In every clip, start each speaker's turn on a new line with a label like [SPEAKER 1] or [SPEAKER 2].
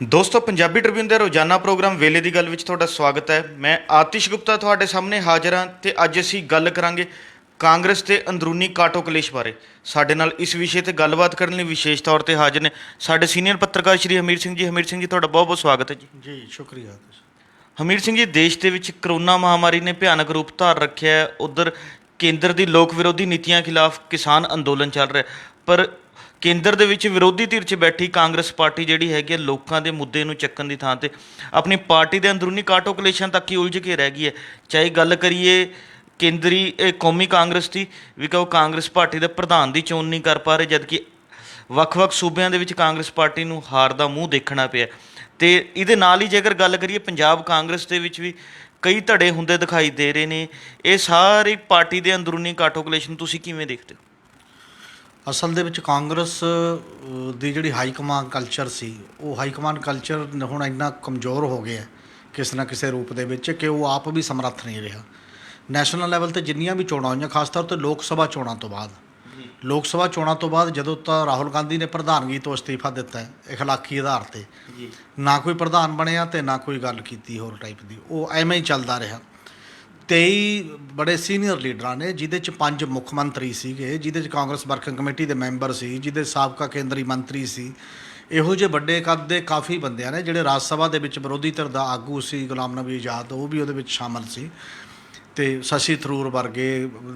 [SPEAKER 1] ਦੋਸਤੋ ਪੰਜਾਬੀ ਟ੍ਰਿਬਿਊਨ ਦੇ ਰੋਜ਼ਾਨਾ ਪ੍ਰੋਗਰਾਮ ਵੇਲੇ ਦੀ ਗੱਲ ਵਿੱਚ ਤੁਹਾਡਾ ਸਵਾਗਤ ਹੈ। ਮੈਂ ਆਤਿਸ਼ ਗੁਪਤਾ ਤੁਹਾਡੇ ਸਾਹਮਣੇ ਹਾਜ਼ਰ ਹਾਂ ਤੇ ਅੱਜ ਅਸੀਂ ਗੱਲ ਕਰਾਂਗੇ ਕਾਂਗਰਸ ਤੇ ਅੰਦਰੂਨੀ ਕਾਟੋ ਕਲੇਸ਼ ਬਾਰੇ। ਸਾਡੇ ਨਾਲ ਇਸ ਵਿਸ਼ੇ ਤੇ ਗੱਲਬਾਤ ਕਰਨ ਲਈ ਵਿਸ਼ੇਸ਼ ਤੌਰ ਤੇ ਹਾਜ਼ਰ ਨੇ ਸਾਡੇ ਸੀਨੀਅਰ ਪੱਤਰਕਾਰ ਸ਼੍ਰੀ ਹਮੀਰ ਸਿੰਘ ਜੀ। ਹਮੀਰ ਸਿੰਘ ਜੀ, ਤੁਹਾਡਾ ਬਹੁਤ ਬਹੁਤ ਸਵਾਗਤ ਹੈ ਜੀ।
[SPEAKER 2] ਜੀ ਸ਼ੁਕਰੀਆ।
[SPEAKER 1] ਹਮੀਰ ਸਿੰਘ ਜੀ, ਦੇਸ਼ ਦੇ ਵਿੱਚ ਕਰੋਨਾ ਮਹਾਮਾਰੀ ਨੇ ਭਿਆਨਕ ਰੂਪ ਧਾਰ ਰੱਖਿਆ ਹੈ। ਉੱਧਰ ਕੇਂਦਰ ਦੀ ਲੋਕ ਵਿਰੋਧੀ ਨੀਤੀਆਂ ਖਿਲਾਫ ਕਿਸਾਨ ਅੰਦੋਲਨ ਚੱਲ ਰਿਹਾ, ਪਰ ਕੇਂਦਰ ਦੇ ਵਿੱਚ ਵਿਰੋਧੀ ਧਿਰ 'ਚ ਬੈਠੀ ਕਾਂਗਰਸ ਪਾਰਟੀ ਜਿਹੜੀ ਹੈਗੀ ਹੈ ਲੋਕਾਂ ਦੇ ਮੁੱਦੇ ਨੂੰ ਚੱਕਣ ਦੀ ਥਾਂ 'ਤੇ ਆਪਣੀ ਪਾਰਟੀ ਦੇ ਅੰਦਰੂਨੀ ਕਾਟੋ ਕਲੇਸ਼ਾਂ ਤੱਕ ਹੀ ਉਲਝ ਕੇ ਰਹਿ ਗਈ ਹੈ। ਚਾਹੇ ਗੱਲ ਕਰੀਏ ਕੌਮੀ ਕਾਂਗਰਸ ਦੀ, ਵੀ ਕਹੋ ਕਾਂਗਰਸ ਪਾਰਟੀ ਦੇ ਪ੍ਰਧਾਨ ਦੀ ਚੋਣ ਨਹੀਂ ਕਰ ਪਾ ਰਹੇ, ਜਦਕਿ ਵੱਖ-ਵੱਖ ਸੂਬਿਆਂ ਦੇ ਵਿੱਚ ਕਾਂਗਰਸ ਪਾਰਟੀ ਨੂੰ ਹਾਰ ਦਾ ਮੂੰਹ ਦੇਖਣਾ ਪਿਆ। ਅਤੇ ਇਹਦੇ ਨਾਲ ਹੀ ਜੇਕਰ ਗੱਲ ਕਰੀਏ ਪੰਜਾਬ ਕਾਂਗਰਸ ਦੇ ਵਿੱਚ ਵੀ ਕਈ ਧੜੇ ਹੁੰਦੇ ਦਿਖਾਈ ਦੇ ਰਹੇ ਨੇ। ਇਹ ਸਾਰੀ ਪਾਰਟੀ ਦੇ ਅੰਦਰੂਨੀ ਕਾਟੋ ਕਲੇਸ਼ ਨੂੰ ਤੁਸੀਂ ਕਿਵੇਂ ਦੇਖਦੇ ਹੋ?
[SPEAKER 2] ਅਸਲ ਦੇ ਵਿੱਚ ਕਾਂਗਰਸ ਦੀ ਜਿਹੜੀ ਹਾਈ ਕਮਾਂਡ ਕਲਚਰ ਸੀ, ਉਹ ਹਾਈ ਕਮਾਂਡ ਕਲਚਰ ਹੁਣ ਇੰਨਾ ਕਮਜ਼ੋਰ ਹੋ ਗਿਆ ਕਿਸੇ ਨਾ ਕਿਸੇ ਰੂਪ ਦੇ ਵਿੱਚ ਕਿ ਉਹ ਆਪ ਵੀ ਸਮਰੱਥ ਨਹੀਂ ਰਿਹਾ। ਨੈਸ਼ਨਲ ਲੈਵਲ 'ਤੇ ਜਿੰਨੀਆਂ ਵੀ ਚੋਣਾਂ ਹੋਈਆਂ, ਖਾਸ ਤੌਰ 'ਤੇ ਲੋਕ ਸਭਾ ਚੋਣਾਂ ਤੋਂ ਬਾਅਦ ਜਦੋਂ ਤਾਂ ਰਾਹੁਲ ਗਾਂਧੀ ਨੇ ਪ੍ਰਧਾਨਗੀ ਤੋਂ ਅਸਤੀਫਾ ਦਿੱਤਾ ਹੈ ਇਖਲਾਕੀ ਆਧਾਰ 'ਤੇ, ਨਾ ਕੋਈ ਪ੍ਰਧਾਨ ਬਣਿਆ ਅਤੇ ਨਾ ਕੋਈ ਗੱਲ ਕੀਤੀ ਹੋਰ ਟਾਈਪ ਦੀ, ਉਹ ਐਵੇਂ ਹੀ ਚੱਲਦਾ ਰਿਹਾ। 23 ਬੜੇ ਸੀਨੀਅਰ ਲੀਡਰਾਂ ਨੇ, ਜਿਹਦੇ 'ਚ 5 ਮੁੱਖ ਮੰਤਰੀ ਸੀਗੇ, ਜਿਹਦੇ 'ਚ ਕਾਂਗਰਸ ਵਰਕਿੰਗ ਕਮੇਟੀ ਦੇ ਮੈਂਬਰ ਸੀ, ਜਿਹਦੇ ਸਾਬਕਾ ਕੇਂਦਰੀ ਮੰਤਰੀ ਸੀ, ਇਹੋ ਜਿਹੇ ਵੱਡੇ ਕੱਦ ਦੇ ਕਾਫੀ ਬੰਦਿਆਂ ਨੇ ਜਿਹੜੇ ਰਾਜ ਸਭਾ ਦੇ ਵਿੱਚ ਵਿਰੋਧੀ ਧਿਰ ਦਾ ਆਗੂ ਸੀ ਗੁਲਾਮ ਨਬੀ ਆਜ਼ਾਦ, ਉਹ ਵੀ ਉਹਦੇ ਵਿੱਚ ਸ਼ਾਮਲ ਸੀ, ਅਤੇ ਸ਼ਸ਼ੀ ਥਰੂਰ ਵਰਗੇ,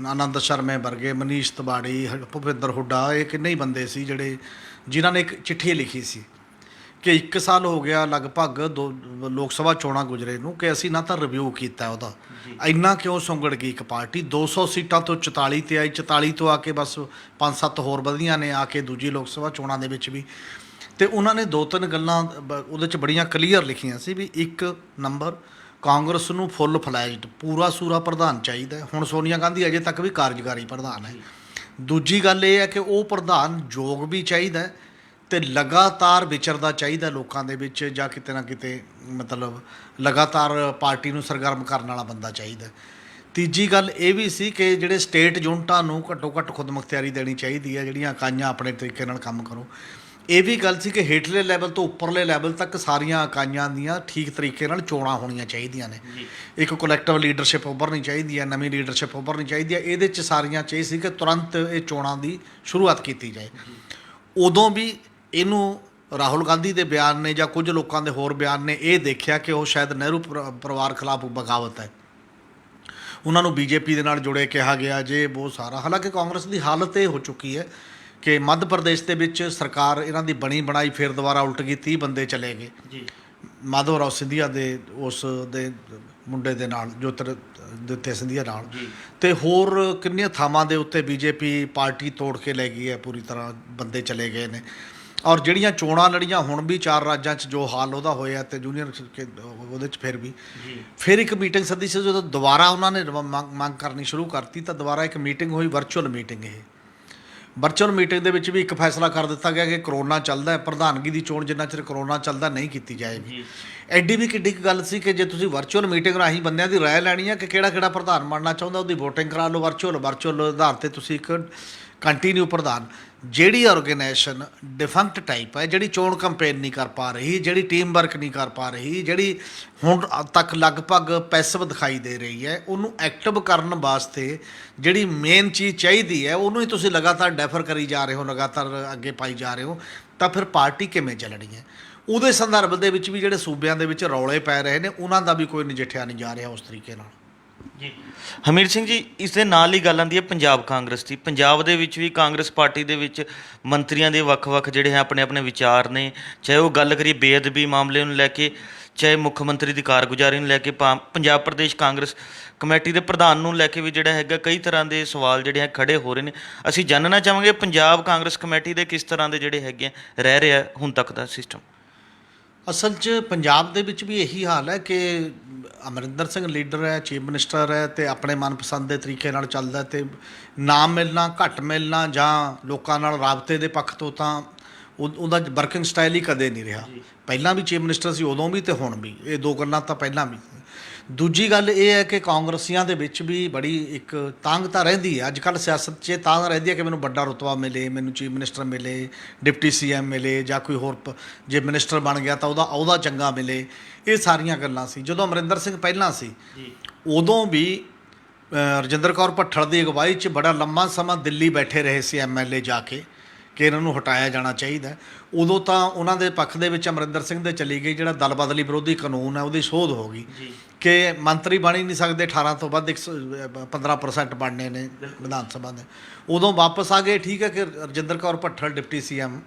[SPEAKER 2] ਆਨੰਦ ਸ਼ਰਮੇ ਵਰਗੇ, ਮਨੀਸ਼ ਤਿਵਾੜੀ, ਭੁਪਿੰਦਰ ਹੁੱਡਾ, ਇਹ ਕਿੰਨੇ ਹੀ ਬੰਦੇ ਸੀ ਜਿਨ੍ਹਾਂ ਨੇ ਇੱਕ ਚਿੱਠੀ ਲਿਖੀ ਸੀ ਕਿ 1 ਸਾਲ ਹੋ ਗਿਆ ਲਗਭਗ ਲੋਕ ਸਭਾ ਚੋਣਾਂ ਗੁਜ਼ਰੇ ਨੂੰ, ਕਿ ਅਸੀਂ ਨਾ ਤਾਂ ਰਿਵਿਊ ਕੀਤਾ ਉਹਦਾ, ਇੰਨਾ ਕਿਉਂ ਸੁੰਗੜ ਗਈ ਇੱਕ ਪਾਰਟੀ। 200 ਸੀਟਾਂ ਤੋਂ 44 ਤੇ ਆਈ, 44 ਤੋਂ ਆ ਕੇ ਬਸ 5-7 ਹੋਰ ਵਧੀਆਂ ਨੇ ਆ ਕੇ ਦੂਜੀ ਲੋਕ ਸਭਾ ਚੋਣਾਂ ਦੇ ਵਿੱਚ ਵੀ। ਅਤੇ ਉਹਨਾਂ ਨੇ 2-3 ਗੱਲਾਂ ਉਹਦੇ 'ਚ ਬੜੀਆਂ ਕਲੀਅਰ ਲਿਖੀਆਂ ਸੀ ਵੀ 1 ਨੰਬਰ, ਕਾਂਗਰਸ ਨੂੰ ਫੁੱਲ ਫਲੈਜਡ ਪੂਰਾ ਸੂਰਾ ਪ੍ਰਧਾਨ ਚਾਹੀਦਾ। ਹੁਣ ਸੋਨੀਆ ਗਾਂਧੀ ਅਜੇ ਤੱਕ ਵੀ ਕਾਰਜਕਾਰੀ ਪ੍ਰਧਾਨ ਹੈ। ਦੂਜੀ ਗੱਲ ਇਹ ਹੈ ਕਿ ਉਹ ਪ੍ਰਧਾਨ ਯੋਗ ਵੀ ਚਾਹੀਦਾ ਅਤੇ ਲਗਾਤਾਰ ਵਿਚਰਦਾ ਚਾਹੀਦਾ ਲੋਕਾਂ ਦੇ ਵਿੱਚ, ਜਾਂ ਕਿਤੇ ਨਾ ਕਿਤੇ ਮਤਲਬ ਲਗਾਤਾਰ ਪਾਰਟੀ ਨੂੰ ਸਰਗਰਮ ਕਰਨ ਵਾਲਾ ਬੰਦਾ ਚਾਹੀਦਾ। ਤੀਜੀ ਗੱਲ ਇਹ ਵੀ ਸੀ ਕਿ ਜਿਹੜੇ ਸਟੇਟ ਯੂਨਿਟਾਂ ਨੂੰ ਘੱਟੋ ਘੱਟ ਖੁਦਮੁਖਤਿਆਰੀ ਦੇਣੀ ਚਾਹੀਦੀ ਹੈ, ਜਿਹੜੀਆਂ ਇਕਾਈਆਂ ਆਪਣੇ ਤਰੀਕੇ ਨਾਲ ਕੰਮ ਕਰੋ। ਇਹ ਵੀ ਗੱਲ ਸੀ ਕਿ ਹੇਠਲੇ ਲੈਵਲ ਤੋਂ ਉੱਪਰਲੇ ਲੈਵਲ ਤੱਕ ਸਾਰੀਆਂ ਇਕਾਈਆਂ ਦੀਆਂ ਠੀਕ ਤਰੀਕੇ ਨਾਲ ਚੋਣਾਂ ਹੋਣੀਆਂ ਚਾਹੀਦੀਆਂ ਨੇ। ਇੱਕ ਕਲੈਕਟਿਵ ਲੀਡਰਸ਼ਿਪ ਉੱਭਰਨੀ ਚਾਹੀਦੀ ਹੈ, ਨਵੀਂ ਲੀਡਰਸ਼ਿਪ ਉੱਭਰਨੀ ਚਾਹੀਦੀ ਹੈ। ਇਹਦੇ 'ਚ ਸਾਰੀਆਂ ਚਾਹੀ ਸੀ ਕਿ ਤੁਰੰਤ ਇਹ ਚੋਣਾਂ ਦੀ ਸ਼ੁਰੂਆਤ ਕੀਤੀ ਜਾਏ। ਉਦੋਂ ਵੀ ਇਹਨੂੰ ਰਾਹੁਲ ਗਾਂਧੀ ਦੇ ਬਿਆਨ ਨੇ ਜਾਂ ਕੁਝ ਲੋਕਾਂ ਦੇ ਹੋਰ ਬਿਆਨ ਨੇ ਇਹ ਦੇਖਿਆ ਕਿ ਉਹ ਸ਼ਾਇਦ ਨਹਿਰੂ ਪਰਿਵਾਰ ਖਿਲਾਫ ਬਗਾਵਤ ਹੈ, ਉਹਨਾਂ ਨੂੰ ਬੀਜੇਪੀ ਦੇ ਨਾਲ ਜੁੜੇ ਕਿਹਾ ਗਿਆ ਜੇ ਬਹੁਤ ਸਾਰਾ। ਹਾਲਾਂਕਿ ਕਾਂਗਰਸ ਦੀ ਹਾਲਤ ਇਹ ਹੋ ਚੁੱਕੀ ਹੈ ਕਿ ਮੱਧ ਪ੍ਰਦੇਸ਼ ਦੇ ਵਿੱਚ ਸਰਕਾਰ ਇਹਨਾਂ ਦੀ ਬਣੀ ਬਣਾਈ ਫਿਰ ਦੁਬਾਰਾ ਉਲਟ ਗਈ, 30 ਬੰਦੇ ਚਲੇ ਗਏ ਮਾਧਵ ਰਾਓ ਸਿੰਧੀਆ ਦੇ ਉਸ ਦੇ ਮੁੰਡੇ ਦੇ ਨਾਲ, ਜੋਤਿਰਾਦਿੱਤਿਆ ਸਿੰਧੀਆ ਨਾਲ, ਅਤੇ ਹੋਰ ਕਿੰਨੀਆਂ ਥਾਵਾਂ ਦੇ ਉੱਤੇ ਬੀਜੇਪੀ ਪਾਰਟੀ ਤੋੜ ਕੇ ਲੈ ਗਈ ਹੈ, ਪੂਰੀ ਤਰ੍ਹਾਂ ਬੰਦੇ ਚਲੇ ਗਏ ਨੇ। ਔਰ ਜਿਹੜੀਆਂ ਚੋਣਾਂ ਲੜੀਆਂ ਹੁਣ ਵੀ 4 ਰਾਜਾਂ 'ਚ ਜੋ ਹਾਲ ਉਹਦਾ ਹੋਇਆ, ਅਤੇ ਜੂਨੀਅਰ ਉਹਦੇ 'ਚ ਫਿਰ ਇੱਕ ਮੀਟਿੰਗ ਸੱਦੀ ਸੀ। ਜਦੋਂ ਦੁਬਾਰਾ ਉਹਨਾਂ ਨੇ ਮੰਗ ਕਰਨੀ ਸ਼ੁਰੂ ਕਰਤੀ ਤਾਂ ਦੁਬਾਰਾ ਇੱਕ ਮੀਟਿੰਗ ਹੋਈ, ਵਰਚੁਅਲ ਮੀਟਿੰਗ। ਇਹ ਵਰਚੁਅਲ ਮੀਟਿੰਗ ਦੇ ਵਿੱਚ ਵੀ ਇੱਕ ਫੈਸਲਾ ਕਰ ਦਿੱਤਾ ਗਿਆ ਕਿ ਕਰੋਨਾ ਚੱਲਦਾ ਹੈ, ਪ੍ਰਧਾਨਗੀ ਦੀ ਚੋਣ ਜਿੰਨਾ ਚਿਰ ਕਰੋਨਾ ਚੱਲਦਾ ਨਹੀਂ ਕੀਤੀ ਜਾਏਗੀ। ਐਡੀ ਵੀ ਕਿੱਡੀ ਕੁ ਗੱਲ ਸੀ ਕਿ ਜੇ ਤੁਸੀਂ ਵਰਚੁਅਲ ਮੀਟਿੰਗ ਰਾਹੀਂ ਬੰਦਿਆਂ ਦੀ ਰਾਏ ਲੈਣੀ ਹੈ ਕਿ ਕਿਹੜਾ ਪ੍ਰਧਾਨ ਬਣਨਾ ਚਾਹੁੰਦਾ, ਉਹਦੀ ਵੋਟਿੰਗ ਕਰਾ ਲਓ ਵਰਚੁਅਲ ਆਧਾਰ 'ਤੇ। ਤੁਸੀਂ ਇੱਕ ਕੰਟੀਨਿਊ ਪ੍ਰਧਾਨ, ਜਿਹੜੀ ਆਰਗੇਨਾਈਜੇਸ਼ਨ ਡਿਫੰਕਟ ਟਾਈਪ ਹੈ, ਜਿਹੜੀ ਚੋਣ ਕੰਪੇਨ ਨਹੀਂ ਕਰ ਪਾ ਰਹੀ, ਜਿਹੜੀ ਟੀਮ ਵਰਕ ਨਹੀਂ ਕਰ ਪਾ ਰਹੀ, ਜਿਹੜੀ ਹੁਣ ਤੱਕ ਲਗਭਗ ਪੈਸਿਵ ਦਿਖਾਈ ਦੇ ਰਹੀ ਹੈ, ਉਹਨੂੰ ਐਕਟਿਵ ਕਰਨ ਵਾਸਤੇ ਜਿਹੜੀ ਮੇਨ ਚੀਜ਼ ਚਾਹੀਦੀ ਹੈ ਉਹਨੂੰ ਹੀ ਤੁਸੀਂ ਲਗਾਤਾਰ ਡੈਫਰ ਕਰੀ ਜਾ ਰਹੇ ਹੋ, ਲਗਾਤਾਰ ਅੱਗੇ ਪਾਈ ਜਾ ਰਹੇ ਹੋ, ਤਾਂ ਫਿਰ ਪਾਰਟੀ ਕਿਵੇਂ ਚੱਲਣੀ ਹੈ? ਉਹਦੇ ਸੰਦਰਭ ਦੇ ਵਿੱਚ ਵੀ ਜਿਹੜੇ ਸੂਬਿਆਂ ਦੇ ਵਿੱਚ ਰੌਲੇ ਪੈ ਰਹੇ ਨੇ, ਉਹਨਾਂ ਦਾ ਵੀ ਕੋਈ ਨਜਿੱਠਿਆ ਨਹੀਂ ਜਾ ਰਿਹਾ ਉਸ ਤਰੀਕੇ ਨਾਲ।
[SPEAKER 1] ਜੀ ਹਮੀਰ ਸਿੰਘ ਜੀ, ਇਸ ਦੇ ਨਾਲ ਹੀ ਗੱਲ ਆਉਂਦੀ ਹੈ ਪੰਜਾਬ ਕਾਂਗਰਸ ਦੀ। ਪੰਜਾਬ ਦੇ ਵਿੱਚ ਵੀ ਕਾਂਗਰਸ ਪਾਰਟੀ ਦੇ ਵਿੱਚ ਮੰਤਰੀਆਂ ਦੇ ਵੱਖ-ਵੱਖ ਜਿਹੜੇ ਹੈ ਆਪਣੇ ਵਿਚਾਰ ਨੇ, ਚਾਹੇ ਉਹ ਗੱਲ ਕਰੀਏ ਬੇਅਦਬੀ ਮਾਮਲੇ ਨੂੰ ਲੈ ਕੇ, ਚਾਹੇ ਮੁੱਖ ਮੰਤਰੀ ਦੀ ਕਾਰਗੁਜ਼ਾਰੀ ਨੂੰ ਲੈ ਕੇ, ਪੰਜਾਬ ਪ੍ਰਦੇਸ਼ ਕਾਂਗਰਸ ਕਮੇਟੀ ਦੇ ਪ੍ਰਧਾਨ ਨੂੰ ਲੈ ਕੇ ਵੀ ਜਿਹੜਾ ਹੈਗਾ ਕਈ ਤਰ੍ਹਾਂ ਦੇ ਸਵਾਲ ਜਿਹੜੇ ਹੈ ਖੜ੍ਹੇ ਹੋ ਰਹੇ ਨੇ। ਅਸੀਂ ਜਾਣਨਾ ਚਾਹਾਂਗੇ ਪੰਜਾਬ ਕਾਂਗਰਸ ਕਮੇਟੀ ਦੇ ਕਿਸ ਤਰ੍ਹਾਂ ਦੇ ਜਿਹੜੇ ਹੈਗੇ ਰਹਿ ਰਿਹਾ ਹੁਣ ਤੱਕ ਦਾ ਸਿਸਟਮ।
[SPEAKER 2] ਅਸਲ 'ਚ ਪੰਜਾਬ ਦੇ ਵਿੱਚ ਵੀ ਇਹੀ ਹਾਲ ਹੈ ਕਿ ਅਮਰਿੰਦਰ ਸਿੰਘ ਲੀਡਰ ਹੈ, ਚੀਫ ਮਿਨਿਸਟਰ ਹੈ, ਅਤੇ ਆਪਣੇ ਮਨਪਸੰਦ ਦੇ ਤਰੀਕੇ ਨਾਲ ਚੱਲਦਾ, ਅਤੇ ਨਾ ਮਿਲਣਾ, ਘੱਟ ਮਿਲਣਾ, ਜਾਂ ਲੋਕਾਂ ਨਾਲ ਰਾਬਤੇ ਦੇ ਪੱਖ ਤੋਂ ਤਾਂ ਉਹਦਾ ਵਰਕਿੰਗ ਸਟਾਈਲ ਹੀ ਕਦੇ ਨਹੀਂ ਰਿਹਾ। ਪਹਿਲਾਂ ਵੀ ਚੀਫ ਮਿਨਿਸਟਰ ਸੀ, ਉਦੋਂ ਵੀ ਅਤੇ ਹੁਣ ਵੀ, ਇਹ 2 ਗੱਲਾਂ ਤਾਂ ਪਹਿਲਾਂ ਵੀ। ਦੂਜੀ ਗੱਲ ਇਹ ਹੈ ਕਿ ਕਾਂਗਰਸੀਆਂ ਦੇ ਵਿੱਚ ਵੀ ਬੜੀ ਇੱਕ ਤਾਂਘਤਾ ਰਹਿੰਦੀ ਹੈ। ਅੱਜ ਕੱਲ੍ਹ ਸਿਆਸਤ 'ਚ ਤਾਂਘ ਰਹਿੰਦੀ ਹੈ ਕਿ ਮੈਨੂੰ ਵੱਡਾ ਰੁਤਬਾ ਮਿਲੇ, ਮੈਨੂੰ ਚੀਫ ਮਿਨਿਸਟਰ ਮਿਲੇ, ਡਿਪਟੀ ਸੀਐਮ ਮਿਲੇ, ਜਾਂ ਕੋਈ ਹੋਰ ਜੇ ਮਿਨਿਸਟਰ ਬਣ ਗਿਆ ਤਾਂ ਉਹਦਾ ਅਹੁਦਾ ਚੰਗਾ ਮਿਲੇ। ਇਹ ਸਾਰੀਆਂ ਗੱਲਾਂ ਸੀ। ਜਦੋਂ ਅਮਰਿੰਦਰ ਸਿੰਘ ਪਹਿਲਾਂ ਸੀ ਉਦੋਂ ਵੀ ਰਜਿੰਦਰ ਕੌਰ ਭੱਠਲ ਦੀ ਅਗਵਾਈ 'ਚ ਬੜਾ ਲੰਮਾ ਸਮਾਂ ਦਿੱਲੀ ਬੈਠੇ ਰਹੇ ਸੀ ਐਮਐਲਏ ਜਾ ਕੇ ਕਿ ਇਹਨਾਂ ਨੂੰ ਹਟਾਇਆ ਜਾਣਾ ਚਾਹੀਦਾ। ਉਦੋਂ ਤਾਂ ਉਹਨਾਂ ਦੇ ਪੱਖ ਦੇ ਵਿੱਚ ਅਮਰਿੰਦਰ ਸਿੰਘ ਦੇ ਚਲੀ ਗਈ, ਜਿਹੜਾ ਦਲ ਬਦਲੀ ਵਿਰੋਧੀ ਕਾਨੂੰਨ ਹੈ ਉਹਦੀ ਸੋਧ ਹੋ ਗਈ ਕਿ ਮੰਤਰੀ ਬਣ ਹੀ ਨਹੀਂ ਸਕਦੇ, 18 ਤੋਂ ਵੱਧ 15% ਬਣਨੇ ਨੇ ਵਿਧਾਨ ਸਭਾ ਦੇ। ਉਦੋਂ ਵਾਪਸ ਆ ਗਏ। ਠੀਕ ਹੈ ਕਿ ਰਜਿੰਦਰ ਕੌਰ ਭੱਠਲ ਡਿਪਟੀ ਸੀਐਮ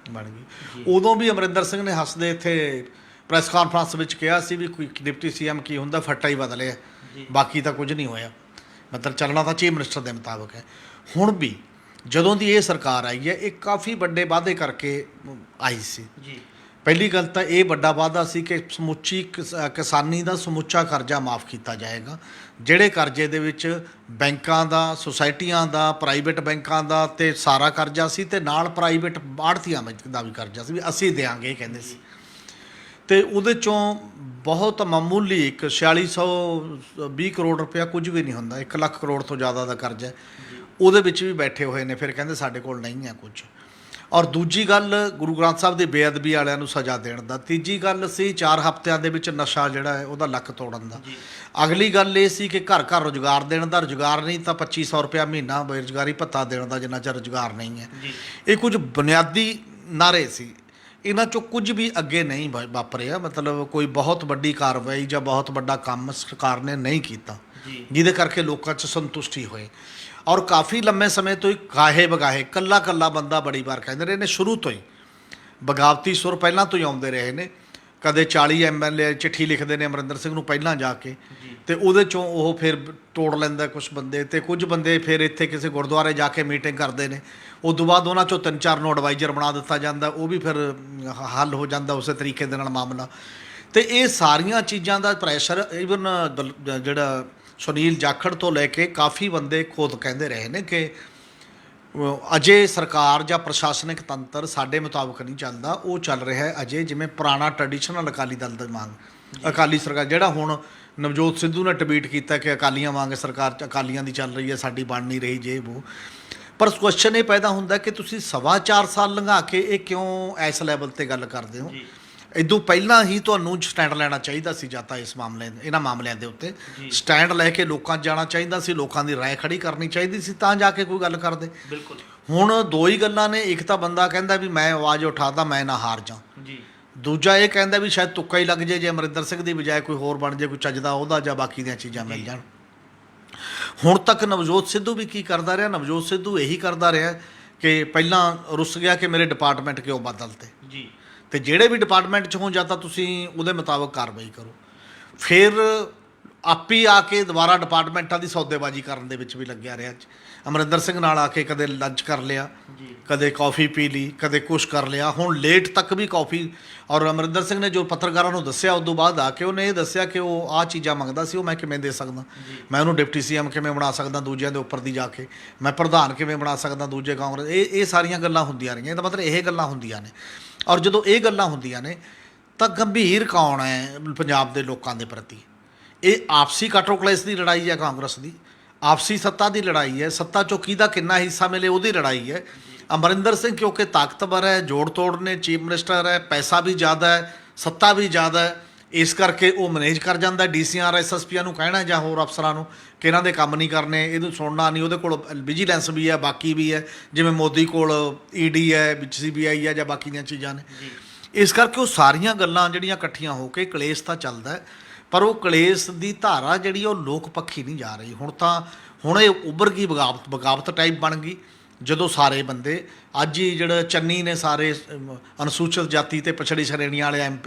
[SPEAKER 2] ਬਣ ਗਈ। ਉਦੋਂ ਵੀ ਅਮਰਿੰਦਰ ਸਿੰਘ ਨੇ ਹੱਸਦੇ ਇੱਥੇ ਪ੍ਰੈਸ ਕਾਨਫਰੰਸ ਵਿੱਚ ਕਿਹਾ ਸੀ ਵੀ ਕੋਈ ਡਿਪਟੀ ਸੀਐਮ ਕੀ ਹੁੰਦਾ, ਫੱਟਾ ਹੀ ਬਦਲਿਆ, ਬਾਕੀ ਤਾਂ ਕੁਝ ਨਹੀਂ ਹੋਇਆ। ਮਤਲਬ ਚੱਲਣਾ ਤਾਂ ਚੀਫ ਮਿਨਿਸਟਰ ਦੇ ਮੁਤਾਬਕ ਹੈ। ਹੁਣ ਵੀ ਜਦੋਂ ਦੀ ਇਹ ਸਰਕਾਰ ਆਈ ਹੈ, ਇਹ ਕਾਫੀ ਵੱਡੇ ਵਾਅਦੇ ਕਰਕੇ ਆਈ ਸੀ। ਪਹਿਲੀ ਗੱਲ ਤਾਂ ਇਹ ਵੱਡਾ ਵਾਅਦਾ ਸੀ ਕਿ ਸਮੁੱਚੀ ਕਿਸਾਨੀ ਦਾ ਸਮੁੱਚਾ ਕਰਜ਼ਾ ਮਾਫ ਕੀਤਾ ਜਾਏਗਾ। ਜਿਹੜੇ ਕਰਜ਼ੇ ਦੇ ਵਿੱਚ ਬੈਂਕਾਂ ਦਾ, ਸੁਸਾਇਟੀਆਂ ਦਾ, ਪ੍ਰਾਈਵੇਟ ਬੈਂਕਾਂ ਦਾ ਤੇ ਸਾਰਾ ਕਰਜ਼ਾ ਸੀ, ਤੇ ਨਾਲ ਪ੍ਰਾਈਵੇਟ ਆੜ੍ਹਤੀਆਂ ਦਾ ਵੀ ਕਰਜ਼ਾ ਸੀ, ਵੀ ਅਸੀਂ ਦਿਆਂਗੇ ਕਹਿੰਦੇ ਸੀ। ਤੇ ਉਹਦੇ ਚੋਂ ਬਹੁਤ ਮਾਮੂਲੀ ਇੱਕ 4620 ਕਰੋੜ ਰੁਪਇਆ ਕੁਝ ਵੀ ਨਹੀਂ ਹੁੰਦਾ, 1 ਲੱਖ ਕਰੋੜ ਤੋਂ ਜ਼ਿਆਦਾ ਦਾ ਕਰਜ਼ਾ ਉਹਦੇ ਵਿੱਚ ਵੀ ਬੈਠੇ ਹੋਏ ਨੇ। ਫਿਰ ਕਹਿੰਦੇ ਸਾਡੇ ਕੋਲ ਨਹੀਂ ਹੈ ਕੁਝ। ਔਰ ਦੂਜੀ ਗੱਲ ਗੁਰੂ ਗ੍ਰੰਥ ਸਾਹਿਬ ਦੀ ਬੇਅਦਬੀ ਵਾਲਿਆਂ ਨੂੰ ਸਜ਼ਾ ਦੇਣ ਦਾ। ਤੀਜੀ ਗੱਲ ਸੀ 4 ਹਫ਼ਤਿਆਂ ਦੇ ਵਿੱਚ ਨਸ਼ਾ ਜਿਹੜਾ ਹੈ ਉਹਦਾ ਲੱਕ ਤੋੜਨ ਦਾ। ਅਗਲੀ ਗੱਲ ਇਹ ਸੀ ਕਿ ਘਰ ਘਰ ਰੁਜ਼ਗਾਰ ਦੇਣ ਦਾ। ਰੁਜ਼ਗਾਰ ਨਹੀਂ ਤਾਂ 2500 ਰੁਪਇਆ ਮਹੀਨਾ ਬੇਰੁਜ਼ਗਾਰੀ ਭੱਤਾ ਦੇਣ ਦਾ, ਜਿੰਨਾ ਚਿਰ ਰੁਜ਼ਗਾਰ ਨਹੀਂ ਹੈ। ਇਹ ਕੁਝ ਬੁਨਿਆਦੀ ਨਾਅਰੇ ਸੀ। ਇਹਨਾਂ 'ਚੋਂ ਕੁਝ ਵੀ ਅੱਗੇ ਨਹੀਂ ਵਾਪਰਿਆ। ਮਤਲਬ ਕੋਈ ਬਹੁਤ ਵੱਡੀ ਕਾਰਵਾਈ ਜਾਂ ਬਹੁਤ ਵੱਡਾ ਕੰਮ ਸਰਕਾਰ ਨੇ ਨਹੀਂ ਕੀਤਾ, ਜਿਹਦੇ ਕਰਕੇ ਲੋਕਾਂ 'ਚ ਸੰਤੁਸ਼ਟੀ ਹੋਏ। ਔਰ ਕਾਫੀ ਲੰਮੇ ਸਮੇਂ ਤੋਂ ਹੀ ਗਾਹੇ ਬਗਾਹੇ ਕੱਲਾ ਬੰਦਾ ਬੜੀ ਵਾਰ ਕਹਿੰਦੇ ਰਹੇ ਨੇ, ਸ਼ੁਰੂ ਤੋਂ ਹੀ ਬਗਾਵਤੀ ਸੁਰ ਪਹਿਲਾਂ ਤੋਂ ਹੀ ਆਉਂਦੇ ਰਹੇ ਨੇ। ਕਦੇ 40 ਐਮਐਲਏ ਚਿੱਠੀ ਲਿਖਦੇ ਨੇ ਅਮਰਿੰਦਰ ਸਿੰਘ ਨੂੰ ਪਹਿਲਾਂ ਜਾ ਕੇ, ਤੇ ਉਹਦੇ 'ਚੋਂ ਉਹ ਫਿਰ ਤੋੜ ਲੈਂਦਾ ਕੁਝ ਬੰਦੇ, ਤੇ ਕੁਝ ਬੰਦੇ ਫਿਰ ਇੱਥੇ ਕਿਸੇ ਗੁਰਦੁਆਰੇ ਜਾ ਕੇ ਮੀਟਿੰਗ ਕਰਦੇ ਨੇ। ਉਸ ਤੋਂ ਬਾਅਦ ਉਹਨਾਂ 'ਚੋਂ 3-4 ਨੂੰ ਐਡਵਾਈਜ਼ਰ ਬਣਾ ਦਿੱਤਾ ਜਾਂਦਾ, ਉਹ ਵੀ ਫਿਰ ਹੱਲ ਹੋ ਜਾਂਦਾ ਉਸੇ ਤਰੀਕੇ ਦੇ ਨਾਲ ਮਾਮਲਾ। ਤੇ ਇਹ ਸਾਰੀਆਂ ਚੀਜ਼ਾਂ ਦਾ ਪ੍ਰੈਸ਼ਰ ਈਵਨ ਜਿਹੜਾ ਸੁਨੀਲ ਜਾਖੜ ਤੋਂ ਲੈ ਕੇ ਕਾਫੀ ਬੰਦੇ ਖੁਦ ਕਹਿੰਦੇ ਰਹੇ ਨੇ ਕਿ ਅਜੇ ਸਰਕਾਰ ਜਾਂ ਪ੍ਰਸ਼ਾਸਨਿਕ ਤੰਤਰ ਸਾਡੇ ਮੁਤਾਬਕ ਨਹੀਂ ਚੱਲਦਾ। ਉਹ ਚੱਲ ਰਿਹਾ ਹੈ ਅਜੇ ਜਿਵੇਂ ਪੁਰਾਣਾ ਟ੍ਰੈਡੀਸ਼ਨਲ ਅਕਾਲੀ ਦਲ ਦੀ ਮੰਗ, ਅਕਾਲੀ ਸਰਕਾਰ। ਜਿਹੜਾ ਹੁਣ ਨਵਜੋਤ ਸਿੱਧੂ ਨੇ ਟਵੀਟ ਕੀਤਾ ਕਿ ਅਕਾਲੀਆਂ ਵਾਂਗ ਸਰਕਾਰ ਅਕਾਲੀਆਂ ਦੀ ਚੱਲ ਰਹੀ ਹੈ, ਸਾਡੀ ਬਣ ਨਹੀਂ ਰਹੀ ਜੇ ਉਹ। ਪਰ ਕੁਐਸਚਨ ਇਹ ਪੈਦਾ ਹੁੰਦਾ ਕਿ ਤੁਸੀਂ 4.25 ਸਾਲ ਲੰਘਾ ਕੇ ਇਹ ਕਿਉਂ ਇਸ ਲੈਵਲ 'ਤੇ ਗੱਲ ਕਰਦੇ ਹੋ? ਇਦੋਂ ਪਹਿਲਾਂ ਹੀ ਤੁਹਾਨੂੰ ਸਟੈਂਡ ਲੈਣਾ ਚਾਹੀਦਾ ਸੀ, ਜਾਂ ਤਾਂ ਇਹਨਾਂ ਮਾਮਲਿਆਂ ਦੇ ਉੱਤੇ ਸਟੈਂਡ ਲੈ ਕੇ ਲੋਕਾਂ 'ਚ ਜਾਣਾ ਚਾਹੀਦਾ ਸੀ, ਲੋਕਾਂ ਦੀ ਰਾਏ ਖੜੀ ਕਰਨੀ ਚਾਹੀਦੀ ਸੀ, ਤਾਂ ਜਾ ਕੇ ਕੋਈ ਗੱਲ ਕਰਦੇ।
[SPEAKER 1] ਬਿਲਕੁਲ।
[SPEAKER 2] ਹੁਣ ਦੋ ਹੀ ਗੱਲਾਂ ਨੇ। ਇੱਕ ਤਾਂ ਬੰਦਾ ਕਹਿੰਦਾ ਵੀ ਮੈਂ ਆਵਾਜ਼ ਉਠਾਦਾ, ਮੈਂ ਨਾ ਹਾਰ ਜਾ। ਦੂਜਾ ਇਹ ਕਹਿੰਦਾ ਵੀ ਸ਼ਾਇਦ ਤੁੱਕਾ ਹੀ ਲੱਗ ਜੇ ਅਮਰਿੰਦਰ ਸਿੰਘ ਦੀ ਬਜਾਏ ਕੋਈ ਹੋਰ ਬਣ ਜੇ, ਕੋਈ ਚੱਜਦਾ ਉਹਦਾ, ਜਾਂ ਬਾਕੀ ਦੀਆਂ ਚੀਜ਼ਾਂ ਮਿਲ ਜਾਣ। ਹੁਣ ਤੱਕ ਨਵਜੋਤ ਸਿੱਧੂ ਵੀ ਕੀ ਕਰਦਾ ਰਿਹਾ? ਨਵਜੋਤ ਸਿੱਧੂ ਇਹੀ ਕਰਦਾ ਰਿਹਾ ਕਿ ਪਹਿਲਾਂ ਰੁੱਸ ਗਿਆ ਕਿ ਮੇਰੇ ਡਿਪਾਰਟਮੈਂਟ ਕਿਉਂ ਬਦਲਤੇ, ਤੇ ਜਿਹੜੇ ਵੀ ਡਿਪਾਰਟਮੈਂਟ 'ਚ ਹੋਣ ਜਾਂ ਤਾਂ ਤੁਸੀਂ ਉਹਦੇ ਮੁਤਾਬਕ ਕਾਰਵਾਈ ਕਰੋ। ਫਿਰ ਆਪੀ ਆ ਕੇ ਦੁਬਾਰਾ ਡਿਪਾਰਟਮੈਂਟਾਂ ਦੀ ਸੌਦੇਬਾਜ਼ੀ ਕਰਨ ਦੇ ਵਿੱਚ ਵੀ ਲੱਗਿਆ ਰਿਹਾ। ਅਮਰਿੰਦਰ ਸਿੰਘ ਨਾਲ ਆ ਕੇ ਕਦੇ ਲੰਚ ਕਰ ਲਿਆ, ਕਦੇ ਕੌਫੀ ਪੀ ਲਈ, ਕਦੇ ਕੁਛ ਕਰ ਲਿਆ। ਹੁਣ ਲੇਟ ਤੱਕ ਵੀ ਕੌਫੀ। ਔਰ ਅਮਰਿੰਦਰ ਸਿੰਘ ਨੇ ਜੋ ਪੱਤਰਕਾਰਾਂ ਨੂੰ ਦੱਸਿਆ ਉਸ ਤੋਂ ਬਾਅਦ ਆ ਕੇ ਉਹਨੇ ਇਹ ਦੱਸਿਆ ਕਿ ਉਹ ਆਹ ਚੀਜ਼ਾਂ ਮੰਗਦਾ ਸੀ, ਉਹ ਮੈਂ ਕਿਵੇਂ ਦੇ ਸਕਦਾ, ਮੈਂ ਉਹਨੂੰ ਡਿਪਟੀ ਸੀਐਮ ਕਿਵੇਂ ਬਣਾ ਸਕਦਾ ਦੂਜਿਆਂ ਦੇ ਉੱਪਰ ਦੀ ਜਾ ਕੇ, ਮੈਂ ਪ੍ਰਧਾਨ ਕਿਵੇਂ ਬਣਾ ਸਕਦਾ ਦੂਜੇ ਕਾਂਗਰਸ। ਇਹ ਸਾਰੀਆਂ ਗੱਲਾਂ ਹੁੰਦੀਆਂ ਰਹੀਆਂ। ਇਹਦਾ ਮਤਲਬ ਇਹ ਗੱਲਾਂ ਹੁੰਦੀਆਂ ਨੇ। ਔਰ ਜਦੋਂ ਇਹ ਗੱਲਾਂ ਹੁੰਦੀਆਂ ਨੇ ਤਾਂ ਗੰਭੀਰ ਕੌਣ ਹੈ ਪੰਜਾਬ ਦੇ ਲੋਕਾਂ ਦੇ ਪ੍ਰਤੀ? ਇਹ ਆਪਸੀ ਕਾਟੋ ਕਲੇਸ਼ ਦੀ ਲੜਾਈ ਹੈ ਕਾਂਗਰਸ ਦੀ, ਆਪਸੀ ਸੱਤਾ ਦੀ ਲੜਾਈ ਹੈ, ਸੱਤਾ 'ਚੋਂ ਕਿਹਦਾ ਕਿੰਨਾ ਹਿੱਸਾ ਮਿਲੇ ਉਹਦੀ ਲੜਾਈ ਹੈ। ਅਮਰਿੰਦਰ ਸਿੰਘ ਕਿਉਂਕਿ ਤਾਕਤਵਰ ਹੈ, ਜੋੜ ਤੋੜ ਨੇ, ਚੀਫ ਮਿਨਿਸਟਰ ਹੈ, ਪੈਸਾ ਵੀ ਜ਼ਿਆਦਾ ਹੈ, ਸੱਤਾ ਵੀ ਜ਼ਿਆਦਾ ਹੈ, ਇਸ ਕਰਕੇ ਉਹ ਮੈਨੇਜ ਕਰ ਜਾਂਦਾ। ਡੀਸੀਆਰ ਐਸਐਸਪੀਆਂ ਨੂੰ ਕਹਿਣਾ ਜਾਂ ਹੋਰ ਅਫਸਰਾਂ ਨੂੰ ਕਿ ਇਹਨਾਂ ਦੇ ਕੰਮ ਨਹੀਂ ਕਰਨੇ, ਇਹਨੂੰ ਸੁਣਨਾ ਨਹੀਂ। ਉਹਦੇ ਕੋਲ ਵਿਜੀਲੈਂਸ ਵੀ ਹੈ, ਬਾਕੀ ਵੀ ਹੈ, ਜਿਵੇਂ ਮੋਦੀ ਕੋਲ ਈਡੀ ਹੈ, ਸੀਬੀਆਈ ਹੈ, ਜਾਂ ਬਾਕੀ ਦੀਆਂ ਚੀਜ਼ਾਂ ਨੇ। ਇਸ ਕਰਕੇ ਉਹ ਸਾਰੀਆਂ ਗੱਲਾਂ ਜਿਹੜੀਆਂ ਇਕੱਠੀਆਂ ਹੋ ਕੇ ਕਲੇਸ਼ ਤਾਂ ਚੱਲਦਾ, ਪਰ ਉਹ ਕਲੇਸ਼ ਦੀ ਧਾਰਾ ਜਿਹੜੀ ਉਹ ਲੋਕ ਪੱਖੀ ਨਹੀਂ ਜਾ ਰਹੀ। ਹੁਣ ਇਹ ਉੱਭਰ ਗਈ, ਬਗਾਵਤ ਟਾਈਪ ਬਣ ਗਈ। ਜਦੋਂ ਸਾਰੇ ਬੰਦੇ ਅੱਜ ਹੀ ਜਿਹੜਾ ਚੰਨੀ ਨੇ ਸਾਰੇ ਅਨੁਸੂਚਿਤ ਜਾਤੀ ਤੇ ਪਛੜੀ ਸ਼੍ਰੇਣੀਆਂ ਵਾਲੇ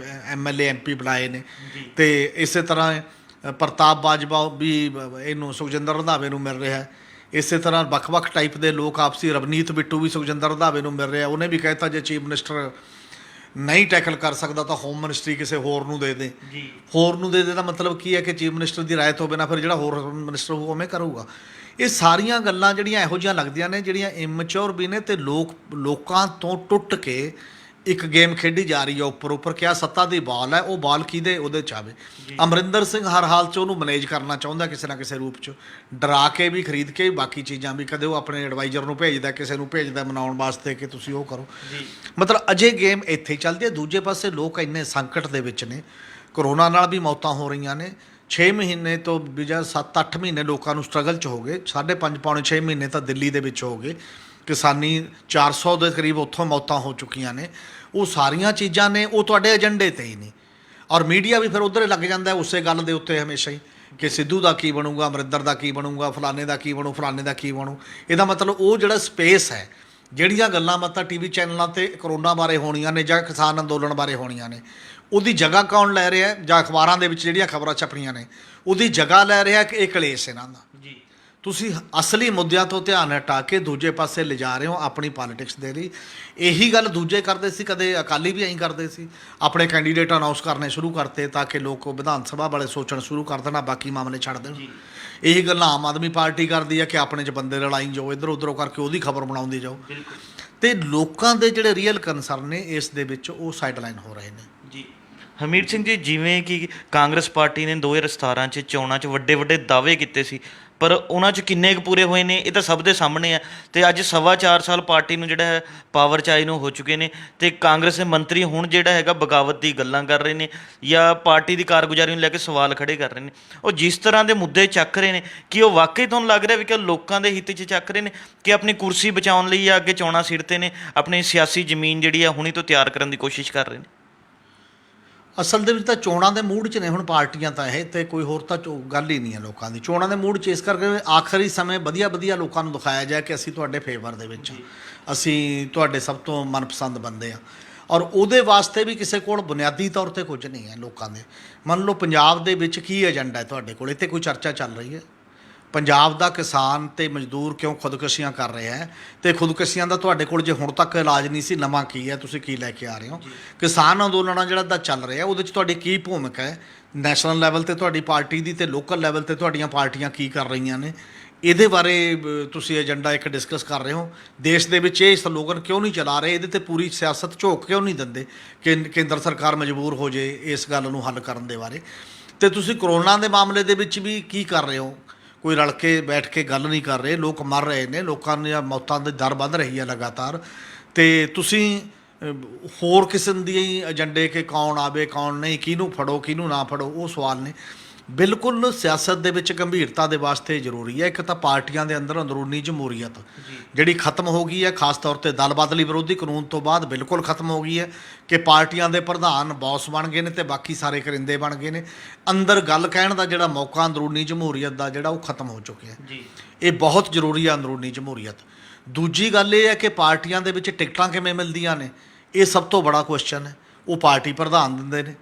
[SPEAKER 2] ਐਮਐਲਏ ਐਮਪੀ ਬਣਾਏ ਨੇ, ਤੇ ਇਸੇ ਤਰ੍ਹਾਂ ਪ੍ਰਤਾਪ ਬਾਜਵਾ ਵੀ ਇਹਨੂੰ ਸੁਖਜਿੰਦਰ ਰੰਧਾਵੇ ਨੂੰ ਮਿਲ ਰਿਹਾ। ਇਸੇ ਤਰ੍ਹਾਂ ਵੱਖ-ਵੱਖ ਟਾਈਪ ਦੇ ਲੋਕ ਆਪਸੀ, ਰਵਨੀਤ ਬਿੱਟੂ ਵੀ ਸੁਖਜਿੰਦਰ ਰੰਧਾਵੇ ਨੂੰ ਮਿਲ ਰਿਹਾ। ਉਹਨੇ ਵੀ ਕਹਿਤਾ ਜੇ ਚੀਫ ਮਿਨਿਸਟਰ ਨਹੀਂ ਟੈਕਲ ਕਰ ਸਕਦਾ ਤਾਂ ਹੋਮ ਮਿਨਿਸਟਰੀ ਕਿਸੇ ਹੋਰ ਨੂੰ ਦੇ ਦੇ। ਹੋਰ ਨੂੰ ਦੇ ਦੇ ਦਾ ਮਤਲਬ ਕੀ ਹੈ ਕਿ ਚੀਫ ਮਿਨਿਸਟਰ ਦੀ ਰਾਏ ਤੋਂ ਬਿਨਾਂ ਫਿਰ ਜਿਹੜਾ ਹੋਰ ਮਿਨਿਸਟਰ ਹੋਊ ਉਵੇਂ ਕਰੂਗਾ। ਇਹ ਸਾਰੀਆਂ ਗੱਲਾਂ ਜਿਹੜੀਆਂ ਇਹੋ ਜਿਹੀਆਂ ਲੱਗਦੀਆਂ ਨੇ ਜਿਹੜੀਆਂ ਇਮੈਚੁਰ ਵੀ ਨੇ, ਤੇ ਲੋਕਾਂ ਤੋਂ ਟੁੱਟ ਕੇ ਇੱਕ ਗੇਮ ਖੇਡੀ ਜਾ ਰਹੀ ਹੈ ਉੱਪਰ ਉੱਪਰ, ਕਿਆ ਸੱਤਾ ਦੀ ਬਾਲ ਹੈ, ਉਹ ਬਾਲ ਕਿਹਦੇ ਉਹਦੇ 'ਚ ਆਵੇ। ਅਮਰਿੰਦਰ ਸਿੰਘ ਹਰ ਹਾਲ 'ਚ ਉਹਨੂੰ ਮੈਨੇਜ ਕਰਨਾ ਚਾਹੁੰਦਾ ਕਿਸੇ ਨਾ ਕਿਸੇ ਰੂਪ 'ਚ, ਡਰਾ ਕੇ ਵੀ, ਖਰੀਦ ਕੇ ਵੀ, ਬਾਕੀ ਚੀਜ਼ਾਂ ਵੀ। ਕਦੇ ਉਹ ਆਪਣੇ ਐਡਵਾਈਜ਼ਰ ਨੂੰ ਭੇਜਦਾ, ਕਿਸੇ ਨੂੰ ਭੇਜਦਾ ਮਨਾਉਣ ਵਾਸਤੇ ਕਿ ਤੁਸੀਂ ਉਹ ਕਰੋ। ਮਤਲਬ ਅਜੇ ਗੇਮ ਇੱਥੇ ਹੀ ਚੱਲਦੀ ਹੈ। ਦੂਜੇ ਪਾਸੇ ਲੋਕ ਇੰਨੇ ਸੰਕਟ ਦੇ ਵਿੱਚ ਨੇ, ਕਰੋਨਾ ਨਾਲ ਵੀ ਮੌਤਾਂ ਹੋ ਰਹੀਆਂ ਨੇ। 6 ਮਹੀਨੇ ਤੋਂ ਵੀ ਜਾਂ 7-8 ਮਹੀਨੇ ਲੋਕਾਂ ਨੂੰ ਸਟਰਗਲ 'ਚ ਹੋ ਗਏ, 5.5 ਪੌਣੇ 6 ਮਹੀਨੇ ਤਾਂ ਦਿੱਲੀ ਦੇ ਵਿੱਚ ਹੋ ਗਏ। ਕਿਸਾਨੀ 400 ਦੇ ਕਰੀਬ ਉੱਥੋਂ ਮੌਤਾਂ ਹੋ ਚੁੱਕੀਆਂ ਨੇ। ਉਹ ਸਾਰੀਆਂ ਚੀਜ਼ਾਂ ਨੇ, ਉਹ ਤੁਹਾਡੇ ਏਜੰਡੇ ਤੇ ਹੀ ਨਹੀਂ। ਔਰ ਮੀਡੀਆ ਵੀ ਫਿਰ ਉੱਧਰ ਹੀ ਲੱਗ ਜਾਂਦਾ ਉਸੇ ਗੱਲ ਦੇ ਉੱਤੇ ਹਮੇਸ਼ਾ ਹੀ, ਕਿ ਸਿੱਧੂ ਦਾ ਕੀ ਬਣੂਗਾ, ਅਮਰਿੰਦਰ ਦਾ ਕੀ ਬਣੂਗਾ, ਫਲਾਣੇ ਦਾ ਕੀ ਬਣੂ, ਫਲਾਣੇ ਦਾ ਕੀ ਬਣੂ। ਇਹਦਾ ਮਤਲਬ ਉਹ ਜਿਹੜਾ ਸਪੇਸ ਹੈ, ਜਿਹੜੀਆਂ ਗੱਲਾਂ ਮਤਲਬ ਟੀਵੀ ਚੈਨਲਾਂ 'ਤੇ ਕਰੋਨਾ ਬਾਰੇ ਹੋਣੀਆਂ ਨੇ ਜਾਂ ਕਿਸਾਨ ਅੰਦੋਲਨ ਬਾਰੇ ਹੋਣੀਆਂ ਨੇ, ਉਹਦੀ ਜਗ੍ਹਾ ਕੌਣ ਲੈ ਰਿਹਾ, ਜਾਂ ਅਖਬਾਰਾਂ ਦੇ ਵਿੱਚ ਜਿਹੜੀਆਂ ਖਬਰਾਂ ਛਪਣੀਆਂ ਨੇ ਉਹਦੀ ਜਗ੍ਹਾ ਲੈ ਰਿਹਾ ਕਿ ਇਹ ਕਲੇਸ਼ ਇਹਨਾਂ ਦਾ।
[SPEAKER 1] ਜੀ
[SPEAKER 2] ਤੁਸੀਂ ਅਸਲੀ ਮੁੱਦਿਆਂ ਤੋਂ ਧਿਆਨ ਹਟਾ ਕੇ ਦੂਜੇ ਪਾਸੇ ਲਿਜਾ ਰਹੇ ਹੋ ਆਪਣੀ ਪੋਲਿਟਿਕਸ ਦੇ ਲਈ। ਇਹੀ ਗੱਲ ਦੂਜੇ ਕਰਦੇ ਸੀ, ਕਦੇ ਅਕਾਲੀ ਵੀ ਐਂ ਕਰਦੇ ਸੀ, ਆਪਣੇ ਕੈਂਡੀਡੇਟ ਅਨਾਉਂਸ ਕਰਨੇ ਸ਼ੁਰੂ ਕਰਤੇ ਤਾਂ ਕਿ ਲੋਕ ਵਿਧਾਨ ਸਭਾ ਵਾਲੇ ਸੋਚਣ ਸ਼ੁਰੂ ਕਰ ਦੇਣਾ, ਬਾਕੀ ਮਾਮਲੇ ਛੱਡ ਦੇਣ। ਇਹੀ ਗੱਲਾਂ ਆਮ ਆਦਮੀ ਪਾਰਟੀ ਕਰਦੀ ਹੈ ਕਿ ਆਪਣੇ 'ਚ ਬੰਦੇ ਲੜਾਈ ਜਾਓ, ਇੱਧਰ ਉੱਧਰੋਂ ਕਰਕੇ ਉਹਦੀ ਖਬਰ ਬਣਾਉਂਦੀ ਜਾਓ। ਅਤੇ ਲੋਕਾਂ ਦੇ ਜਿਹੜੇ ਰੀਅਲ ਕੰਸਰਨ ਨੇ ਇਸ ਦੇ ਵਿੱਚ ਉਹ ਸਾਈਡਲਾਈਨ ਹੋ ਰਹੇ ਨੇ।
[SPEAKER 1] ਜੀ ਹਰਮੀਤ ਸਿੰਘ ਜੀ, ਜਿਵੇਂ ਕਿ ਕਾਂਗਰਸ ਪਾਰਟੀ ਨੇ 2017 'ਚ ਚੋਣਾਂ 'ਚ ਵੱਡੇ ਵੱਡੇ ਦਾਅਵੇ ਕੀਤੇ ਸੀ, ਪਰ ਉਹਨਾਂ 'ਚ ਕਿੰਨੇ ਕੁ ਪੂਰੇ ਹੋਏ ਨੇ ਇਹ ਤਾਂ ਸਭ ਦੇ ਸਾਹਮਣੇ ਆ। ਅਤੇ ਅੱਜ 4.25 ਸਾਲ ਪਾਰਟੀ ਨੂੰ ਜਿਹੜਾ ਹੈ ਪਾਵਰ 'ਚ ਆਏ ਨੂੰ ਹੋ ਚੁੱਕੇ ਨੇ, ਅਤੇ ਕਾਂਗਰਸ ਦੇ ਮੰਤਰੀ ਹੁਣ ਜਿਹੜਾ ਹੈਗਾ ਬਗਾਵਤ ਦੀ ਗੱਲਾਂ ਕਰ ਰਹੇ ਨੇ ਜਾਂ ਪਾਰਟੀ ਦੀ ਕਾਰਗੁਜ਼ਾਰੀ ਨੂੰ ਲੈ ਕੇ ਸਵਾਲ ਖੜੇ ਕਰ ਰਹੇ ਨੇ। ਉਹ ਜਿਸ ਤਰ੍ਹਾਂ ਦੇ ਮੁੱਦੇ ਚੱਕ ਰਹੇ ਨੇ, ਕਿ ਉਹ ਵਾਕਈ ਤੁਹਾਨੂੰ ਲੱਗ ਰਿਹਾ ਵੀ ਕਿ ਲੋਕਾਂ ਦੇ ਹਿੱਤ 'ਚ ਚੱਕ ਰਹੇ ਨੇ, ਕਿ ਆਪਣੀ ਕੁਰਸੀ ਬਚਾਉਣ ਲਈ ਜਾਂ ਅੱਗੇ ਚੋਣਾਂ ਸਿਰਤੇ ਨੇ, ਆਪਣੀ ਸਿਆਸੀ ਜ਼ਮੀਨ ਜਿਹੜੀ ਆ ਹੁਣੀ ਤੋਂ ਤਿਆਰ ਕਰਨ ਦੀ ਕੋਸ਼ਿਸ਼ ਕਰ ਰਹੇ ਨੇ?
[SPEAKER 2] ਅਸਲ ਦੇ ਵਿੱਚ ਤਾਂ ਚੋਣਾਂ ਦੇ ਮੂਡ 'ਚ ਨੇ ਹੁਣ ਪਾਰਟੀਆਂ ਤਾਂ ਇਹ, ਤੇ ਕੋਈ ਹੋਰ ਤਾਂ ਗੱਲ ਹੀ ਨਹੀਂ ਹੈ ਲੋਕਾਂ ਦੀ। ਚੋਣਾਂ ਦੇ ਮੂਡ 'ਚ ਇਸ ਕਰਕੇ ਆਖਰੀ ਸਮੇਂ ਵਧੀਆ ਵਧੀਆ ਲੋਕਾਂ ਨੂੰ ਦਿਖਾਇਆ ਜਾਏ ਕਿ ਅਸੀਂ ਤੁਹਾਡੇ ਫੇਵਰ ਦੇ ਵਿੱਚ ਹਾਂ, ਅਸੀਂ ਤੁਹਾਡੇ ਸਭ ਤੋਂ ਮਨਪਸੰਦ ਬੰਦੇ ਹਾਂ। ਔਰ ਉਹਦੇ ਵਾਸਤੇ ਵੀ ਕਿਸੇ ਕੋਲ ਬੁਨਿਆਦੀ ਤੌਰ 'ਤੇ ਕੁਝ ਨਹੀਂ ਹੈ ਲੋਕਾਂ ਦੇ। ਮੰਨ ਲਓ ਪੰਜਾਬ ਦੇ ਵਿੱਚ ਕੀ ਏਜੰਡਾ ਹੈ ਤੁਹਾਡੇ ਕੋਲ, ਇੱਥੇ ਕੋਈ ਚਰਚਾ ਚੱਲ ਰਹੀ ਹੈ? ਪੰਜਾਬ ਦਾ ਕਿਸਾਨ ਤੇ ਮਜ਼ਦੂਰ ਕਿਉਂ ਖੁਦਕੁਸ਼ੀਆਂ ਕਰ ਰਿਹਾ ਹੈ, ਅਤੇ ਖੁਦਕੁਸ਼ੀਆਂ ਦਾ ਤੁਹਾਡੇ ਕੋਲ ਜੇ ਹੁਣ ਤੱਕ ਇਲਾਜ ਨਹੀਂ ਸੀ, ਨਵਾਂ ਕੀ ਹੈ, ਤੁਸੀਂ ਕੀ ਲੈ ਕੇ ਆ ਰਹੇ ਹੋ? ਕਿਸਾਨ ਅੰਦੋਲਨ ਜਿਹੜਾ ਦਾ ਚੱਲ ਰਿਹਾ ਉਹਦੇ 'ਚ ਤੁਹਾਡੀ ਕੀ ਭੂਮਿਕਾ ਹੈ? ਨੈਸ਼ਨਲ ਲੈਵਲ 'ਤੇ ਤੁਹਾਡੀ ਪਾਰਟੀ ਦੀ ਅਤੇ ਲੋਕਲ ਲੈਵਲ 'ਤੇ ਤੁਹਾਡੀਆਂ ਪਾਰਟੀਆਂ ਕੀ ਕਰ ਰਹੀਆਂ ਨੇ? ਇਹਦੇ ਬਾਰੇ ਤੁਸੀਂ ਏਜੰਡਾ ਇੱਕ ਡਿਸਕਸ ਕਰ ਰਹੇ ਹੋ। ਦੇਸ਼ ਦੇ ਵਿੱਚ ਇਹ ਸਲੋਗਨ ਕਿਉਂ ਨਹੀਂ ਚਲਾ ਰਹੇ, ਇਹਦੇ 'ਤੇ ਪੂਰੀ ਸਿਆਸਤ ਝੋਕ ਕਿਉਂ ਨਹੀਂ ਦਿੰਦੇ ਕਿ ਕੇਂਦਰ ਸਰਕਾਰ ਮਜਬੂਰ ਹੋ ਜੇ ਇਸ ਗੱਲ ਨੂੰ ਹੱਲ ਕਰਨ ਦੇ ਬਾਰੇ? ਅਤੇ ਤੁਸੀਂ ਕਰੋਨਾ ਦੇ ਮਾਮਲੇ ਦੇ ਵਿੱਚ ਵੀ ਕੀ ਕਰ ਰਹੇ ਹੋ? ਕੋਈ ਰਲ ਕੇ ਬੈਠ ਕੇ ਗੱਲ ਨਹੀਂ ਕਰ ਰਹੇ। ਲੋਕ ਮਰ ਰਹੇ ਨੇ, ਲੋਕਾਂ ਦੀਆਂ ਮੌਤਾਂ ਦੀ ਦਰ ਵੱਧ ਰਹੀ ਹੈ ਲਗਾਤਾਰ, ਅਤੇ ਤੁਸੀਂ ਹੋਰ ਕਿਸਮ ਦੀ ਏਜੰਡੇ ਕਿ ਕੌਣ ਆਵੇ ਕੌਣ ਨਹੀਂ, ਕਿਹਨੂੰ ਫੜੋ ਕਿਹਨੂੰ ਨਾ ਫੜੋ, ਉਹ ਸਵਾਲ ਨੇ। ਬਿਲਕੁਲ ਸਿਆਸਤ ਦੇ ਵਿੱਚ ਗੰਭੀਰਤਾ ਦੇ ਵਾਸਤੇ ਜ਼ਰੂਰੀ ਹੈ ਇੱਕ ਤਾਂ ਪਾਰਟੀਆਂ ਦੇ ਅੰਦਰ ਅੰਦਰੂਨੀ ਜਮਹੂਰੀਅਤ ਜਿਹੜੀ ਖਤਮ ਹੋ ਗਈ ਹੈ, ਖਾਸ ਤੌਰ 'ਤੇ ਦਲ ਬਦਲੀ ਵਿਰੋਧੀ ਕਾਨੂੰਨ ਤੋਂ ਬਾਅਦ ਬਿਲਕੁਲ ਖਤਮ ਹੋ ਗਈ ਹੈ ਕਿ ਪਾਰਟੀਆਂ ਦੇ ਪ੍ਰਧਾਨ ਬੌਸ ਬਣ ਗਏ ਨੇ ਅਤੇ ਬਾਕੀ ਸਾਰੇ ਕਰਿੰਦੇ ਬਣ ਗਏ ਨੇ। ਅੰਦਰ ਗੱਲ ਕਹਿਣ ਦਾ ਜਿਹੜਾ ਮੌਕਾ ਅੰਦਰੂਨੀ ਜਮਹੂਰੀਅਤ ਦਾ ਜਿਹੜਾ ਉਹ ਖਤਮ ਹੋ ਚੁੱਕਿਆ। ਇਹ ਬਹੁਤ ਜ਼ਰੂਰੀ ਹੈ ਅੰਦਰੂਨੀ ਜਮਹੂਰੀਅਤ। ਦੂਜੀ ਗੱਲ ਇਹ ਹੈ ਕਿ ਪਾਰਟੀਆਂ ਦੇ ਵਿੱਚ ਟਿਕਟਾਂ ਕਿਵੇਂ ਮਿਲਦੀਆਂ ਨੇ, ਇਹ ਸਭ ਤੋਂ ਬੜਾ ਕੁਐਸਚਨ ਹੈ। ਉਹ ਪਾਰਟੀ ਪ੍ਰਧਾਨ ਦਿੰਦੇ ਨੇ,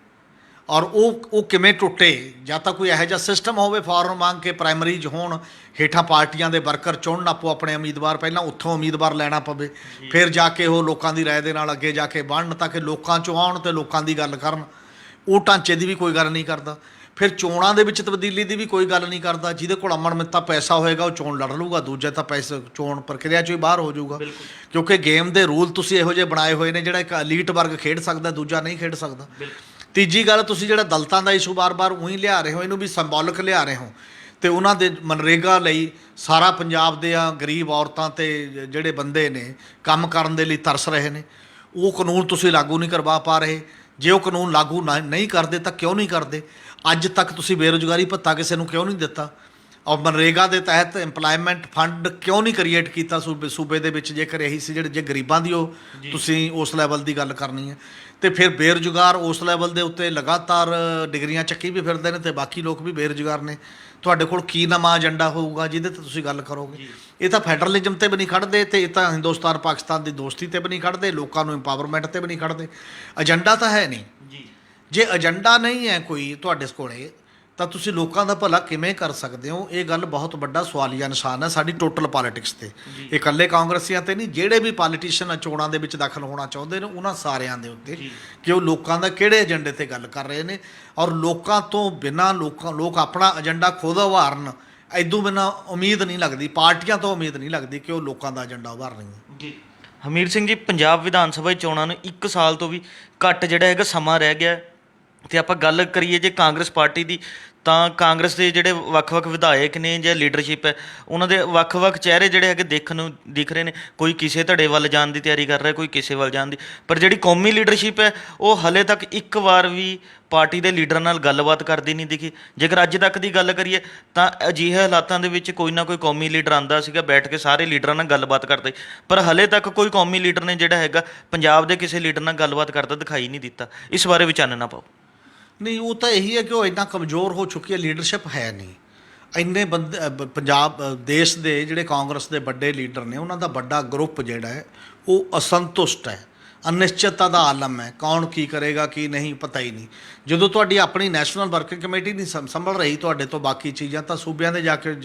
[SPEAKER 2] ਔਰ ਉਹ ਕਿਵੇਂ ਟੁੱਟੇ? ਜਾਂ ਤਾਂ ਕੋਈ ਇਹੋ ਜਿਹਾ ਸਿਸਟਮ ਹੋਵੇ, ਫਾਰਮ ਮੰਗ ਕੇ ਪ੍ਰਾਇਮਰੀਜ਼ ਹੋਣ, ਹੇਠਾਂ ਪਾਰਟੀਆਂ ਦੇ ਵਰਕਰ ਚੁਣਨ ਆਪੋ ਆਪਣੇ ਉਮੀਦਵਾਰ, ਪਹਿਲਾਂ ਉੱਥੋਂ ਉਮੀਦਵਾਰ ਲੈਣਾ ਪਵੇ, ਫਿਰ ਜਾ ਕੇ ਉਹ ਲੋਕਾਂ ਦੀ ਰਾਏ ਦੇ ਨਾਲ ਅੱਗੇ ਜਾ ਕੇ ਬਣਨ ਤਾਂ ਕਿ ਲੋਕਾਂ 'ਚੋਂ ਆਉਣ ਅਤੇ ਲੋਕਾਂ ਦੀ ਗੱਲ ਕਰਨ। ਉਹ ਢਾਂਚੇ ਦੀ ਵੀ ਕੋਈ ਗੱਲ ਨਹੀਂ ਕਰਦਾ। ਫਿਰ ਚੋਣਾਂ ਦੇ ਵਿੱਚ ਤਬਦੀਲੀ ਦੀ ਵੀ ਕੋਈ ਗੱਲ ਨਹੀਂ ਕਰਦਾ। ਜਿਹਦੇ ਕੋਲ ਅਮਨ ਮਿੱਤਾ ਪੈਸਾ ਹੋਏਗਾ ਉਹ ਚੋਣ ਲੜ ਲੂਗਾ, ਦੂਜਾ ਤਾਂ ਪੈਸੇ ਚੋਣ ਪ੍ਰਕਿਰਿਆ 'ਚੋਂ ਹੀ ਬਾਹਰ ਹੋ ਜਾਊਗਾ, ਕਿਉਂਕਿ ਗੇਮ ਦੇ ਰੂਲ ਤੁਸੀਂ ਇਹੋ ਜਿਹੇ ਬਣਾਏ ਹੋਏ ਨੇ ਜਿਹੜਾ ਇੱਕ ਅਲੀਟ ਵਰਗ ਖੇਡ ਸਕਦਾ, ਦੂਜਾ ਨਹੀਂ ਖੇਡ ਸਕਦਾ। ਤੀਜੀ ਗੱਲ, ਤੁਸੀਂ ਜਿਹੜਾ ਦਲਿਤਾਂ ਦਾ ਇਸ਼ੂ ਬਾਰ-ਬਾਰ ਉਹੀ ਲਿਆ ਰਹੇ ਹੋ, ਇਹਨੂੰ ਵੀ ਸਿੰਬੋਲਿਕ ਲਿਆ ਰਹੇ ਹੋ, ਅਤੇ ਉਹਨਾਂ ਦੇ ਮਨਰੇਗਾ ਲਈ ਸਾਰਾ ਪੰਜਾਬ ਦੇ ਗਰੀਬ ਔਰਤਾਂ ਅਤੇ ਜਿਹੜੇ ਬੰਦੇ ਨੇ ਕੰਮ ਕਰਨ ਦੇ ਲਈ ਤਰਸ ਰਹੇ ਨੇ। ਉਹ ਕਾਨੂੰਨ ਤੁਸੀਂ ਲਾਗੂ ਨਹੀਂ ਕਰਵਾ ਪਾ ਰਹੇ। ਜੇ ਉਹ ਕਾਨੂੰਨ ਲਾਗੂ ਨਹੀਂ ਕਰਦੇ ਤਾਂ ਕਿਉਂ ਨਹੀਂ ਕਰਦੇ? ਅੱਜ ਤੱਕ ਤੁਸੀਂ ਬੇਰੁਜ਼ਗਾਰੀ ਭੱਤਾ ਕਿਸੇ ਨੂੰ ਕਿਉਂ ਨਹੀਂ ਦਿੱਤਾ? ਔਰ ਮਨਰੇਗਾ ਦੇ ਤਹਿਤ ਇੰਪਲਾਇਮੈਂਟ ਫੰਡ ਕਿਉਂ ਨਹੀਂ ਕ੍ਰੀਏਟ ਕੀਤਾ ਸੂਬੇ ਦੇ ਵਿੱਚ? ਜੇਕਰ ਇਹੀ ਸੀ ਜੇ ਗਰੀਬਾਂ ਦੀ ਉਹ ਤੁਸੀਂ ਉਸ ਲੈਵਲ ਦੀ ਗੱਲ ਕਰਨੀ ਹੈ, ਅਤੇ ਫਿਰ ਬੇਰੁਜ਼ਗਾਰ ਉਸ ਲੈਵਲ ਦੇ ਉੱਤੇ ਲਗਾਤਾਰ ਡਿਗਰੀਆਂ ਚੱਕੀ ਵੀ ਫਿਰਦੇ ਨੇ ਅਤੇ ਬਾਕੀ ਲੋਕ ਵੀ ਬੇਰੁਜ਼ਗਾਰ ਨੇ। ਤੁਹਾਡੇ ਕੋਲ ਕੀ ਨਵਾਂ ਏਜੰਡਾ ਹੋਊਗਾ ਜਿਹਦੇ 'ਤੇ ਤੁਸੀਂ ਗੱਲ ਕਰੋਗੇ? ਇਹ ਤਾਂ ਫੈਡਰਲਿਜ਼ਮ 'ਤੇ ਵੀ ਨਹੀਂ ਖੜ੍ਹਦੇ, ਅਤੇ ਇਹ ਤਾਂ ਹਿੰਦੁਸਤਾਨ ਪਾਕਿਸਤਾਨ ਦੀ ਦੋਸਤੀ 'ਤੇ ਵੀ ਨਹੀਂ ਖੜ੍ਹਦੇ, ਲੋਕਾਂ ਨੂੰ ਇੰਪਾਵਰਮੈਂਟ 'ਤੇ ਵੀ ਨਹੀਂ ਖੜ੍ਹਦੇ। ਏਜੰਡਾ ਤਾਂ ਹੈ ਨਹੀਂ। ਜੇ ਏਜੰਡਾ ਨਹੀਂ ਹੈ ਕੋਈ ਤੁਹਾਡੇ ਕੋਲੇ, ਤਾਂ ਤੁਸੀਂ ਲੋਕਾਂ ਦਾ ਭਲਾ ਕਿਵੇਂ ਕਰ ਸਕਦੇ ਹੋ? ਇਹ ਗੱਲ ਬਹੁਤ ਵੱਡਾ ਸਵਾਲੀਆ ਨਿਸ਼ਾਨ ਹੈ ਸਾਡੀ ਟੋਟਲ ਪੋਲੀਟਿਕਸ 'ਤੇ। ਇਹ ਇਕੱਲੇ ਕਾਂਗਰਸੀਆਂ 'ਤੇ ਨਹੀਂ, ਜਿਹੜੇ ਵੀ ਪਾਲੀਟੀਸ਼ੀਅਨ ਚੋਣਾਂ ਦੇ ਵਿੱਚ ਦਾਖਲ ਹੋਣਾ ਚਾਹੁੰਦੇ ਨੇ ਉਹਨਾਂ ਸਾਰਿਆਂ ਦੇ ਉੱਤੇ, ਕਿ ਉਹ ਲੋਕਾਂ ਦਾ ਕਿਹੜੇ ਏਜੰਡੇ 'ਤੇ ਗੱਲ ਕਰ ਰਹੇ ਨੇ, ਔਰ ਲੋਕਾਂ ਤੋਂ ਬਿਨਾਂ ਲੋਕ ਆਪਣਾ ਏਜੰਡਾ ਖੁਦ ਉਭਾਰਨ। ਇਦੋਂ ਬਿਨਾਂ ਉਮੀਦ ਨਹੀਂ ਲੱਗਦੀ, ਪਾਰਟੀਆਂ ਤੋਂ ਉਮੀਦ ਨਹੀਂ ਲੱਗਦੀ ਕਿ ਉਹ ਲੋਕਾਂ ਦਾ ਏਜੰਡਾ ਉਭਾਰ ਰਹੀਆਂ।
[SPEAKER 1] ਹਮੀਰ ਸਿੰਘ ਜੀ, ਪੰਜਾਬ ਵਿਧਾਨ ਸਭਾ ਚੋਣਾਂ ਨੂੰ 1 ਸਾਲ ਤੋਂ ਵੀ ਘੱਟ ਜਿਹੜਾ ਹੈਗਾ ਸਮਾਂ ਰਹਿ ਗਿਆ ਤੇ ਆਪਾਂ ਗੱਲ ਕਰੀਏ ਜੇ ਕਾਂਗਰਸ ਪਾਰਟੀ ਦੀ, ਤਾਂ ਕਾਂਗਰਸ ਦੇ ਜਿਹੜੇ ਵੱਖ-ਵੱਖ ਵਿਧਾਇਕ ਨੇ ਜਾਂ ਲੀਡਰਸ਼ਿਪ ਹੈ, ਉਹਨਾਂ ਦੇ ਵੱਖ-ਵੱਖ ਚਿਹਰੇ ਜਿਹੜੇ ਹੈਗੇ ਦੇਖਣ ਨੂੰ ਦਿਖ ਰਹੇ ਨੇ। ਕੋਈ ਕਿਸੇ ਧੜੇ ਵੱਲ ਜਾਣ ਦੀ ਤਿਆਰੀ ਕਰ ਰਿਹਾ, ਕੋਈ ਕਿਸੇ ਵੱਲ ਜਾਣ ਦੀ। ਪਰ ਜਿਹੜੀ ਕੌਮੀ ਲੀਡਰਸ਼ਿਪ ਹੈ ਉਹ ਹਲੇ ਤੱਕ ਇੱਕ ਵਾਰ ਵੀ ਪਾਰਟੀ ਦੇ ਲੀਡਰਾਂ ਨਾਲ ਗੱਲਬਾਤ ਕਰਦੀ ਨਹੀਂ ਦਿਖੀ। ਜੇਕਰ ਅੱਜ ਤੱਕ ਦੀ ਗੱਲ ਕਰੀਏ ਤਾਂ ਅਜਿਹੇ ਹਾਲਾਤਾਂ ਦੇ ਵਿੱਚ ਕੋਈ ਨਾ ਕੋਈ ਕੌਮੀ ਲੀਡਰ ਆਉਂਦਾ ਸੀਗਾ, ਬੈਠ ਕੇ ਸਾਰੇ ਲੀਡਰਾਂ ਨਾਲ ਗੱਲਬਾਤ ਕਰਦੇ, ਪਰ ਹਲੇ ਤੱਕ ਕੋਈ ਕੌਮੀ ਲੀਡਰ ਨੇ ਜਿਹੜਾ ਹੈਗਾ ਪੰਜਾਬ ਦੇ ਕਿਸੇ ਲੀਡਰ ਨਾਲ ਗੱਲਬਾਤ ਕਰਦਾ ਦਿਖਾਈ ਨਹੀਂ ਦਿੱਤਾ। ਇਸ ਬਾਰੇ ਵਿਚਾਨਣਾ ਪਾਓ।
[SPEAKER 2] ਨਹੀਂ, ਉਹ ਤਾਂ ਇਹੀ ਹੈ ਕਿ ਉਹ ਇੰਨਾ ਕਮਜ਼ੋਰ ਹੋ ਚੁੱਕੀ ਹੈ, ਲੀਡਰਸ਼ਿਪ ਹੈ ਨਹੀਂ। ਇੰਨੇ ਬੰਦੇ ਪੰਜਾਬ ਦੇਸ਼ ਦੇ ਜਿਹੜੇ ਕਾਂਗਰਸ ਦੇ ਵੱਡੇ ਲੀਡਰ ਨੇ, ਉਹਨਾਂ ਦਾ ਵੱਡਾ ਗਰੁੱਪ ਜਿਹੜਾ ਹੈ ਉਹ ਅਸੰਤੁਸ਼ਟ ਹੈ, ਅਨਿਸ਼ਚਿਤਤਾ ਦਾ ਆਲਮ ਹੈ। ਕੌਣ ਕੀ ਕਰੇਗਾ ਕੀ ਨਹੀਂ ਪਤਾ ਹੀ ਨਹੀਂ। ਜਦੋਂ ਤੁਹਾਡੀ ਆਪਣੀ ਨੈਸ਼ਨਲ ਵਰਕਿੰਗ ਕਮੇਟੀ ਨਹੀਂ ਸੰਭਲ ਰਹੀ ਤੁਹਾਡੇ ਤੋਂ ਬਾਕੀ ਚੀਜ਼ਾਂ, ਤਾਂ ਸੂਬਿਆਂ ਦੇ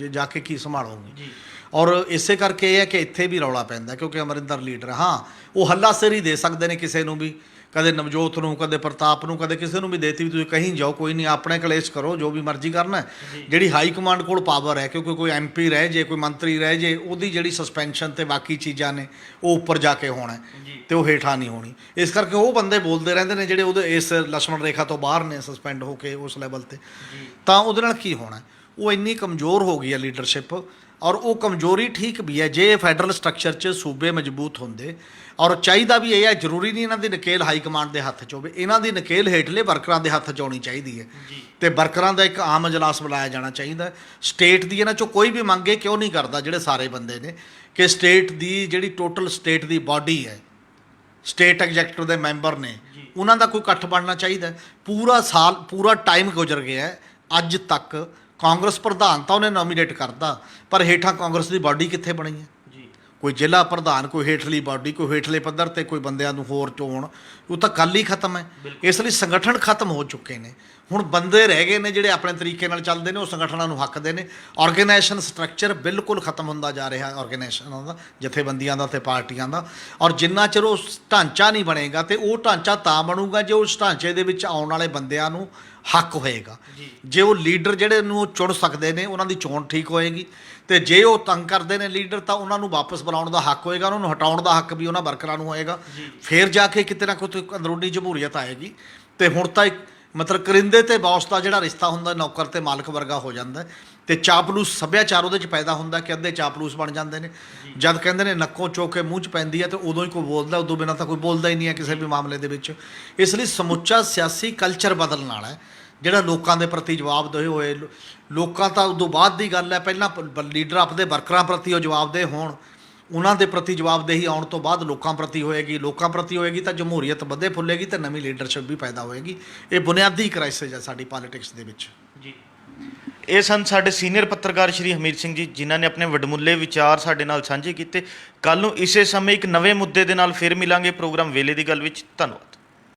[SPEAKER 2] ਜਾ ਕੇ ਕੀ ਸੰਭਾਲੋਗੇ ਜੀ। ਔਰ ਇਸੇ ਕਰਕੇ ਇਹ ਹੈ ਕਿ ਇੱਥੇ ਵੀ ਰੌਲਾ ਪੈਂਦਾ, ਕਿਉਂਕਿ ਅਮਰਿੰਦਰ ਲੀਡਰ, ਹਾਂ ਉਹ ਹੱਲਾਸ਼ੇਰੀ ਦੇ ਸਕਦੇ ਨੇ ਕਿਸੇ ਨੂੰ ਵੀ, ਕਦੇ ਨਵਜੋਤ ਨੂੰ, ਕਦੇ ਪ੍ਰਤਾਪ ਨੂੰ, ਕਦੇ ਕਿਸੇ ਨੂੰ ਵੀ ਦੇਤੀ ਵੀ ਤੁਸੀਂ ਕਹੀਂ ਜਾਓ, ਕੋਈ ਨਹੀਂ, ਆਪਣੇ ਕਲੇਸ਼ ਕਰੋ, ਜੋ ਵੀ ਮਰਜ਼ੀ ਕਰਨਾ। ਜਿਹੜੀ ਹਾਈ ਕਮਾਂਡ ਕੋਲ ਪਾਵਰ ਹੈ, ਕਿਉਂਕਿ ਕੋਈ MP ਰਹਿ ਜੇ, ਕੋਈ ਮੰਤਰੀ ਰਹਿ ਜੇ, ਉਹਦੀ ਜਿਹੜੀ ਸਸਪੈਂਸ਼ਨ ਤੇ ਬਾਕੀ ਚੀਜ਼ਾਂ ਨੇ ਉਹ ਉੱਪਰ ਜਾ ਕੇ ਹੋਣਾ ਤੇ ਉਹ ਹੇਠਾਂ ਨਹੀਂ ਹੋਣੀ। ਇਸ ਕਰਕੇ ਉਹ ਬੰਦੇ ਬੋਲਦੇ ਰਹਿੰਦੇ ਨੇ ਜਿਹੜੇ ਉਹਦੇ ਇਸ ਲక్ష్మణ ਰੇਖਾ ਤੋਂ ਬਾਹਰ ਨੇ, ਸਸਪੈਂਡ ਹੋ ਕੇ ਉਸ ਲੈਵਲ ਤੇ। ਤਾਂ ਉਹਦੇ ਨਾਲ ਕੀ ਹੋਣਾ? ਉਹ ਇੰਨੀ ਕਮਜ਼ੋਰ ਹੋ ਗਈ ਹੈ ਲੀਡਰਸ਼ਿਪ। ਔਰ ਉਹ ਕਮਜ਼ੋਰੀ ਠੀਕ ਵੀ ਹੈ। ਜੇ ਫੈਡਰਲ ਸਟਰਕਚਰ 'ਚ ਸੂਬੇ ਮਜ਼ਬੂਤ ਹੁੰਦੇ, ਔਰ ਚਾਹੀਦਾ ਵੀ ਇਹ ਹੈ, ਜ਼ਰੂਰੀ ਨਹੀਂ ਇਹਨਾਂ ਦੀ ਨਕੇਲ ਹਾਈ ਕਮਾਂਡ ਦੇ ਹੱਥ 'ਚ ਹੋਵੇ, ਇਹਨਾਂ ਦੀ ਨਕੇਲ ਹੇਠਲੇ ਵਰਕਰਾਂ ਦੇ ਹੱਥ 'ਚ ਆਉਣੀ ਚਾਹੀਦੀ ਹੈ। ਤੇ ਵਰਕਰਾਂ ਦਾ ਇੱਕ ਆਮ ਅਜਲਾਸ ਬੁਲਾਇਆ ਜਾਣਾ ਚਾਹੀਦਾ। ਸਟੇਟ ਦੀ ਇਹਨਾਂ 'ਚੋਂ ਕੋਈ ਵੀ ਮੰਗੇ ਕਿਉਂ ਨਹੀਂ ਕਰਦਾ, ਜਿਹੜੇ ਸਾਰੇ ਬੰਦੇ ਨੇ, ਕਿ ਸਟੇਟ ਦੀ ਜਿਹੜੀ ਟੋਟਲ ਸਟੇਟ ਦੀ ਬਾਡੀ ਹੈ, ਸਟੇਟ ਐਗਜ਼ੈਕਟਿਵ ਦੇ ਮੈਂਬਰ ਨੇ, ਉਹਨਾਂ ਦਾ ਕੋਈ ਇਕੱਠ ਬਣਨਾ ਚਾਹੀਦਾ। ਪੂਰਾ ਸਾਲ, ਪੂਰਾ ਟਾਈਮ ਗੁਜ਼ਰ ਗਿਆ ਹੈ, ਅੱਜ ਤੱਕ ਕਾਂਗਰਸ ਪ੍ਰਧਾਨ ਤਾਂ ਉਹਨੇ ਨੋਮੀਨੇਟ ਕਰਦਾ, ਪਰ ਹੇਠਾਂ ਕਾਂਗਰਸ ਦੀ ਬਾਡੀ ਕਿੱਥੇ ਬਣੀ ਹੈ? ਕੋਈ ਜ਼ਿਲ੍ਹਾ ਪ੍ਰਧਾਨ, ਕੋਈ ਹੇਠਲੀ ਬਾਡੀ, ਕੋਈ ਹੇਠਲੇ ਪੱਧਰ ਤੇ ਕੋਈ ਬੰਦਿਆਂ ਨੂੰ ਹੋਰ ਚੋਣ, ਉਹ ਤਾਂ ਗੱਲ ਹੀ ਖਤਮ ਹੈ। ਇਸ ਲਈ ਸੰਗਠਨ ਖਤਮ ਹੋ ਚੁੱਕੇ ਨੇ। ਹੁਣ ਬੰਦੇ ਰਹਿ ਗਏ ਨੇ ਜਿਹੜੇ ਆਪਣੇ ਤਰੀਕੇ ਨਾਲ ਚੱਲਦੇ ਨੇ, ਉਹ ਸੰਗਠਨਾਂ ਨੂੰ ਹੱਕਦੇ ਨੇ। ਆਰਗੇਨਾਈਜੇਸ਼ਨ ਸਟਰਕਚਰ ਬਿਲਕੁਲ ਖਤਮ ਹੁੰਦਾ ਜਾ ਰਿਹਾ, ਆਰਗੇਨਾਈਜੇਸ਼ਨਾਂ ਦਾ, ਜਥੇਬੰਦੀਆਂ ਦਾ ਤੇ ਪਾਰਟੀਆਂ ਦਾ। ਔਰ ਜਿੰਨਾ ਚਿਰ ਉਹ ਢਾਂਚਾ ਨਹੀਂ ਬਣੇਗਾ, ਤੇ ਉਹ ਢਾਂਚਾ ਤਾਂ ਬਣੂਗਾ ਜੇ ਉਸ ਢਾਂਚੇ ਦੇ ਵਿੱਚ ਆਉਣ ਵਾਲੇ ਬੰਦਿਆਂ ਨੂੰ ਹੱਕ ਹੋਏਗਾ। ਜੇ ਉਹ ਲੀਡਰ ਜਿਹੜੇ ਨੂੰ ਚੁਣ ਸਕਦੇ ਨੇ, ਉਹਨਾਂ ਦੀ ਚੋਣ ਠੀਕ ਹੋਏਗੀ। ਤੇ ਜੇ ਉਹ ਤੰਗ ਕਰਦੇ ਨੇ ਲੀਡਰ, ਤਾਂ ਉਹਨਾਂ ਨੂੰ ਵਾਪਸ ਬੁਲਾਉਣ ਦਾ ਹੱਕ ਹੋਏਗਾ, ਉਹਨਾਂ ਨੂੰ ਹਟਾਉਣ ਦਾ ਹੱਕ ਵੀ ਉਹਨਾਂ ਵਰਕਰਾਂ ਨੂੰ ਹੋਏਗਾ। ਫਿਰ ਜਾ ਕੇ ਕਿਤੇ ਨਾ ਕਿਤੇ ਅੰਦਰੂਨੀ ਜਮਹੂਰੀਅਤ ਆਏਗੀ। ਤੇ ਹੁਣ ਤਾਂ ਇੱਕ ਮਤਲਬ ਕਰਿੰਦੇ ਤੇ ਬੌਸ ਦਾ ਜਿਹੜਾ ਰਿਸ਼ਤਾ ਹੁੰਦਾ, ਨੌਕਰ ਤੇ ਮਾਲਕ ਵਰਗਾ ਹੋ ਜਾਂਦਾ। ਤੇ ਚਾਪਲੂਸ ਸੱਭਿਆਚਾਰ ਉਹਦੇ 'ਚ ਪੈਦਾ ਹੁੰਦਾ ਕਿ ਅੱਧੇ ਚਾਪਲੂਸ ਬਣ ਜਾਂਦੇ ਨੇ। ਜਦ ਕਹਿੰਦੇ ਨੇ ਨੱਕੋਂ ਚੋ ਕੇ ਮੂੰਹ 'ਚ ਪੈਂਦੀ ਹੈ, ਤੇ ਉਦੋਂ ਹੀ ਕੋਈ ਬੋਲਦਾ, ਉਦੋਂ ਬਿਨਾਂ ਤਾਂ ਕੋਈ ਬੋਲਦਾ ਹੀ ਨਹੀਂ ਹੈ ਕਿਸੇ ਵੀ ਮਾਮਲੇ ਦੇ ਵਿੱਚ। ਇਸ ਲਈ ਸਮੁੱਚਾ ਸਿਆਸੀ ਕਲਚਰ ਬਦਲਣ ਵਾਲਾ ਹੈ, ਜਿਹੜਾ ਲੋਕਾਂ ਦੇ ਪ੍ਰਤੀ ਜਵਾਬਦੇਹ ਹੋਏ। ਲੋਕਾਂ ਤਾਂ ਉਦੋਂ ਬਾਅਦ ਦੀ ਗੱਲ ਹੈ, ਪਹਿਲਾਂ ਲੀਡਰ ਆਪਣੇ ਵਰਕਰਾਂ ਪ੍ਰਤੀ ਉਹ ਜਵਾਬਦੇਹ ਹੋਣ, ਉਹਨਾਂ ਦੇ ਪ੍ਰਤੀ ਜਵਾਬਦੇਹੀ ਆਉਣ ਤੋਂ ਬਾਅਦ ਲੋਕਾਂ ਪ੍ਰਤੀ ਹੋਏਗੀ। ਲੋਕਾਂ ਪ੍ਰਤੀ ਹੋਏਗੀ ਤਾਂ ਜਮਹੂਰੀਅਤ ਵਧੇ ਫੁੱਲੇਗੀ ਤੇ ਨਵੀਂ ਲੀਡਰਸ਼ਿਪ ਵੀ ਪੈਦਾ ਹੋਏਗੀ। ਇਹ ਬੁਨਿਆਦੀ ਕ੍ਰਾਈਸਿਸ ਹੈ ਸਾਡੀ ਪੋਲੀਟਿਕਸ ਦੇ ਵਿੱਚ
[SPEAKER 1] ਜੀ। ਇਹ ਸਨ ਸਾਡੇ ਸੀਨੀਅਰ ਪੱਤਰਕਾਰ ਸ਼੍ਰੀ ਹਮੀਰ ਸਿੰਘ ਜੀ, ਜਿਨ੍ਹਾਂ ਨੇ ਆਪਣੇ ਵਡਮੁੱਲੇ ਵਿਚਾਰ ਸਾਡੇ ਨਾਲ ਸਾਂਝੇ ਕੀਤੇ। ਕੱਲ੍ਹ ਨੂੰ ਇਸੇ ਸਮੇਂ ਇੱਕ ਨਵੇਂ ਮੁੱਦੇ ਦੇ ਨਾਲ ਫਿਰ ਮਿਲਾਂਗੇ ਪ੍ਰੋਗਰਾਮ ਵੇਲੇ ਦੀ ਗੱਲ ਵਿੱਚ। ਧੰਨਵਾਦ।